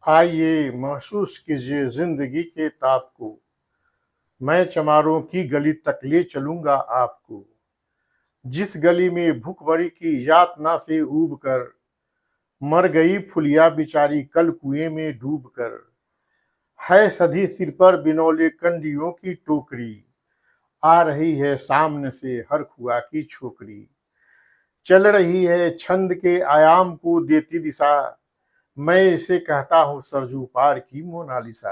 आइए महसूस कीजिए जिंदगी के ताप को। मैं चमारों की गली तक ले चलूंगा आपको। जिस गली में भूखमरी की यातना से ऊब कर मर गई फुलिया बिचारी कल कुएं में डूब कर। है सधी सिर पर बिनौले कंडियों की टोकरी। आ रही है सामने से हर खुआ की छोकरी। चल रही है छंद के आयाम को देती दिशा। मैं इसे कहता हूँ सरजू पार की मोनालिसा।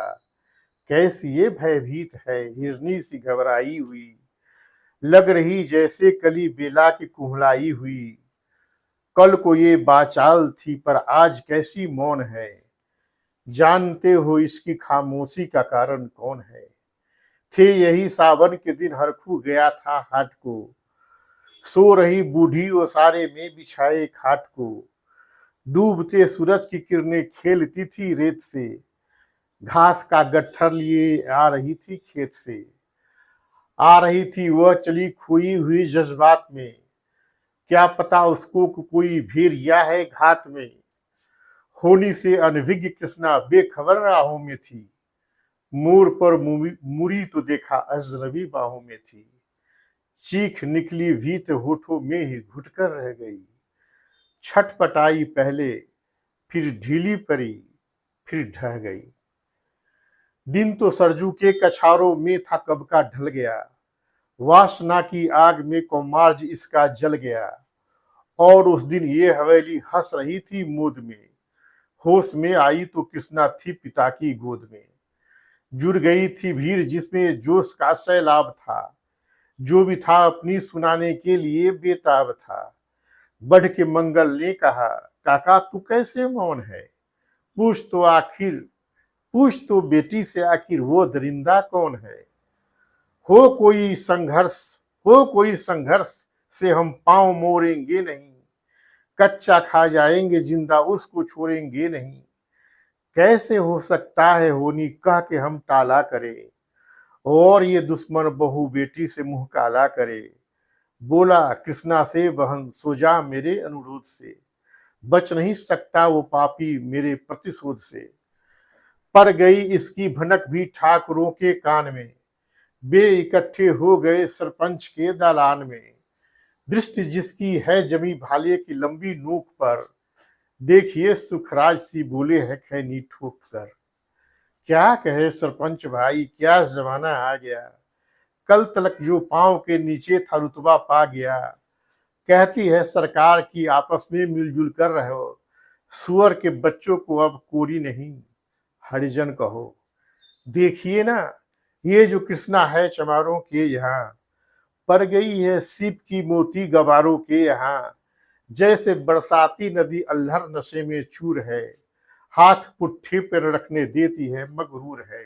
कैसी ये भयभीत है हिरनी सी घबराई हुई। लग रही जैसे कली बेला की कुम्हलाई हुई। कल को ये बाचाल थी पर आज कैसी मौन है। जानते हो इसकी खामोशी का कारण कौन है। थे यही सावन के दिन हरखू गया था हाट को। सो रही बूढ़ी ओसारे में बिछाए खाट को। डूबते सूरज की किरणें खेलती थी रेत से। घास का गट्ठर लिए आ रही थी खेत से। आ रही थी वह चली खोई हुई जज्बात में। क्या पता उसको कोई भेड़िया है घात में। होली से अनभिज्ञ कृष्णा बेखबर राहों में थी। मोर पर मुड़ी तो देखा अजनबी बाहों में थी। चीख निकली भीत होठों में ही घुटकर रह गई। छटपटाई पहले फिर ढीली पड़ी फिर ढह गई। दिन तो सरजू के कछारों में था कब का ढल गया। वासना की आग में कौमार्ज इसका जल गया। और उस दिन ये हवेली हंस रही थी मोद में। होश में आई तो कृष्णा थी पिता की गोद में। जुड़ गई थी भीड़ जिसमें जोश का सैलाब था। जो भी था अपनी सुनाने के लिए बेताब था। बढ़ के मंगल ने कहा, काका तू कैसे मौन है। पूछ तो आखिर पूछ तो बेटी से आखिर वो दरिंदा कौन है। हो कोई संघर्ष हो कोई संघर्ष से हम पांव मोड़ेंगे नहीं। कच्चा खा जाएंगे जिंदा उसको छोड़ेंगे नहीं। कैसे हो सकता है होनी कह के हम टाला करे। और ये दुश्मन बहू बेटी से मुंह काला करे। बोला कृष्णा से बहन सो जा मेरे अनुरोध से। बच नहीं सकता वो पापी मेरे प्रतिशोध से। पर गई इसकी भनक भी ठाकुरों के कान में। वे इकट्ठे हो गए सरपंच के दालान में। दृष्टि जिसकी है जमी भाले की लंबी नोक पर। देखिए सुखराज सी बोले है खैनी ठोक कर। क्या कहे सरपंच भाई क्या जमाना आ गया। कल तलक जो पांव के नीचे था रुतबा पा गया। कहती है सरकार की आपस में मिलजुल कर रहो। सुअर के बच्चों को अब कोरी नहीं हरिजन कहो। देखिए ना ये जो कृष्णा है चमारों के यहाँ। पर गई है सीप की मोती गवारों के यहाँ। जैसे बरसाती नदी अल्हर नशे में चूर है। हाथ पुट्ठे पर रखने देती है मगरूर है।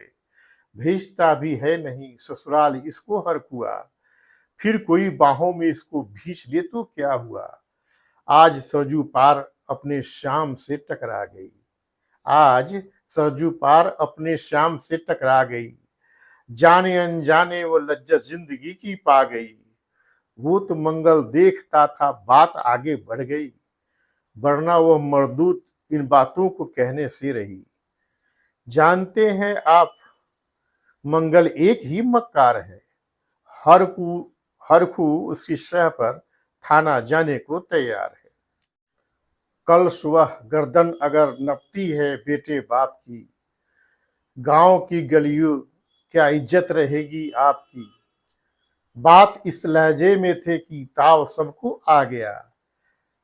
भेजता भी है नहीं ससुराल इसको हर कुआ। फिर कोई बाहों में इसको भींच ले तो क्या हुआ। आज सरजू पार अपने श्याम से टकरा गई। आज सरजू पार अपने श्याम से टकरा गई। जाने अनजाने वो लज्जत जिंदगी की पा गई। वो तो मंगल देखता था बात आगे बढ़ गई। वरना वह मरदूत इन बातों को कहने से रही। जानते हैं आप मंगल एक ही मक्कार है। हर खू उसकी शह पर थाना जाने को तैयार है। कल सुबह गर्दन अगर नपती है बेटे बाप की। गांव की गलियों क्या इज्जत रहेगी आपकी। बात इस लहजे में थे कि ताव सबको आ गया।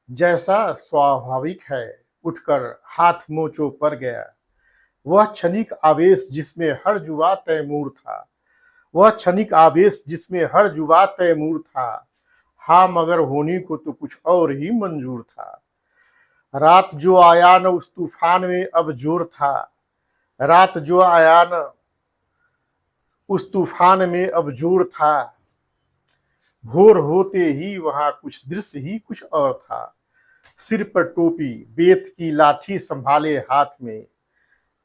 जैसा स्वाभाविक है उठकर हाथ मोचो पर गया। वह क्षणिक आवेश जिसमें हर जुआ तैमूर था। वह क्षणिक आवेश जिसमें हर जुआ तैमूर था। हाँ मगर होनी को तो कुछ और ही मंजूर था। रात जो आया न उस तूफान में अब जोर था। रात जो आया न उस तूफान में अब जोर था। भोर होते ही वहां कुछ दृश्य ही कुछ और था। सिर पर टोपी बेत की लाठी संभाले हाथ में।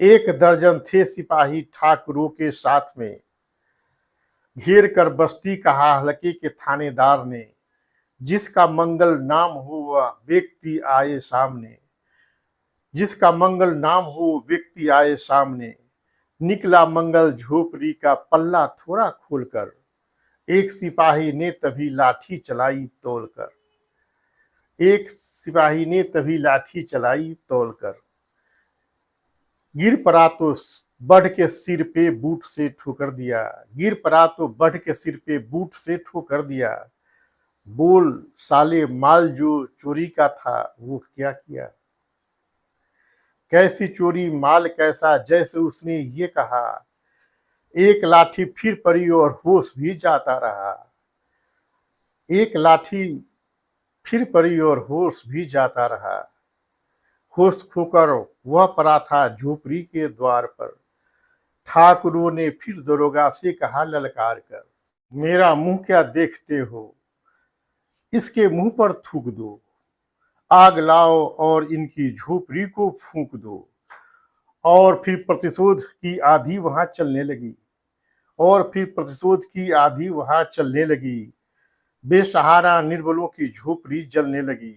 एक दर्जन थे सिपाही ठाकुरों के साथ में। घेर कर बस्ती कहा हलके के थानेदार ने। जिसका मंगल नाम हो वह व्यक्ति आए सामने। जिसका मंगल नाम हो व्यक्ति आए सामने, निकला मंगल झोपड़ी का पल्ला थोड़ा खोलकर, एक सिपाही ने तभी लाठी चलाई तोलकर, एक सिपाही ने तभी लाठी चलाई तोलकर, गिर पड़ा तो बढ़ के सिर पे बूट से ठोकर दिया, गिर पड़ा तो बढ़ के सिर पे बूट से ठोकर दिया, बोल साले माल जो चोरी का था वो क्या किया, कैसी चोरी माल कैसा, जैसे उसने ये कहा, एक लाठी फिर पड़ी और होश भी जाता रहा, एक लाठी फिर पड़ी और होश भी जाता रहा, होश खोकर वह पड़ा था झोपड़ी के द्वार पर, ठाकुरों ने फिर दरोगा से कहा ललकार कर, मेरा मुंह क्या देखते हो, इसके मुंह पर थूक दो, आग लाओ और इनकी झोपड़ी को फूंक दो। और फिर प्रतिशोध की आंधी वहां चलने लगी, और फिर प्रतिशोध की आंधी वहां चलने लगी, बेसहारा निर्बलों की झोपड़ी जलने लगी,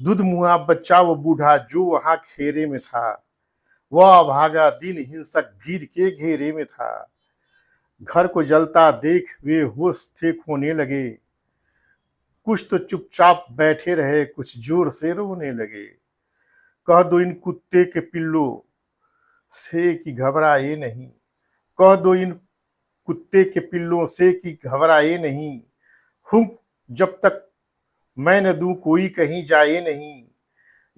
दूध मुहा बच्चा वो बूढ़ा जो वहां घेरे में था, वह अभागा दिन हिंसक भीड़ के घेरे में था, घर को जलता देख वे होश थे खोने लगे, कुछ तो चुपचाप बैठे रहे, कुछ जोर से रोने लगे, कह दो इन कुत्ते के पिल्लों से कि घबराए नहीं, कह दो इन कुत्ते के पिल्लों से कि घबराए नहीं, हुक जब तक मैं न दूं कोई कहीं जाए नहीं,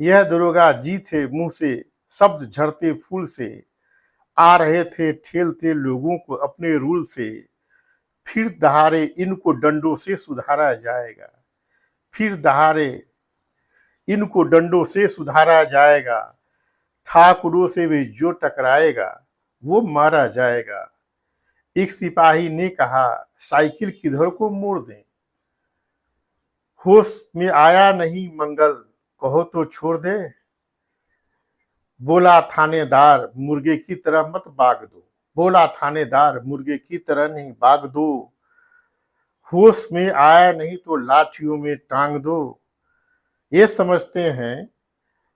यह दरोगा जी थे मुंह से शब्द झड़ते फूल से, आ रहे थे ठेलते लोगों को अपने रूल से, फिर दहाड़े इनको डंडों से सुधारा जाएगा, फिर दहाड़े इनको डंडों से सुधारा जाएगा, ठाकुरों से भी जो टकराएगा वो मारा जाएगा। एक सिपाही ने कहा साइकिल किधर को मोड़ दें, होश में आया नहीं मंगल, कहो तो छोड़ दे, बोला थानेदार मुर्गे की तरह मत भाग दो, बोला थानेदार मुर्गे की तरह नहीं भाग दो, होश में आया नहीं तो लाठियों में टांग दो, ये समझते हैं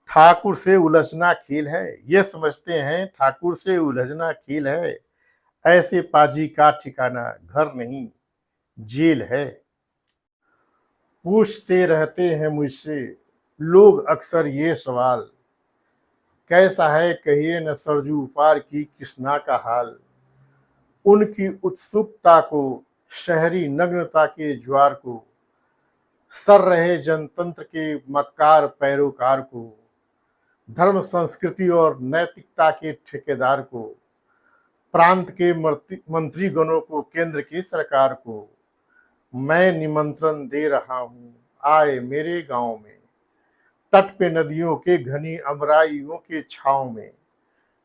ठाकुर से उलझना खेल है, ये समझते हैं ठाकुर से उलझना खेल है, ऐसे पाजी का ठिकाना घर नहीं जेल है। पूछते रहते हैं मुझसे लोग अक्सर ये सवाल, कैसा है कहिए न सरजू पार की कृष्णा का हाल, उनकी उत्सुकता को, शहरी नग्नता के ज्वार को, सर रहे जनतंत्र के मक्कार पैरोकार को, धर्म संस्कृति और नैतिकता के ठेकेदार को, प्रांत के मंत्री गणों को, केंद्र की सरकार को मैं निमंत्रण दे रहा हूं, आए मेरे गांव में, तट पे नदियों के घनी अमराइयों के छांव में,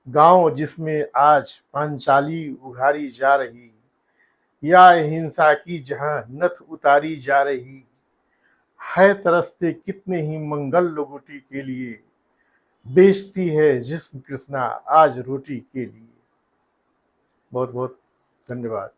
गांव जिसमें आज पांचाली उघारी जा रही, या हिंसा की जहां नथ उतारी जा रही, है तरसते कितने ही मंगल लोगोटी के लिए, बेचती है जिस्म कृष्णा आज रोटी के लिए। बहुत बहुत धन्यवाद।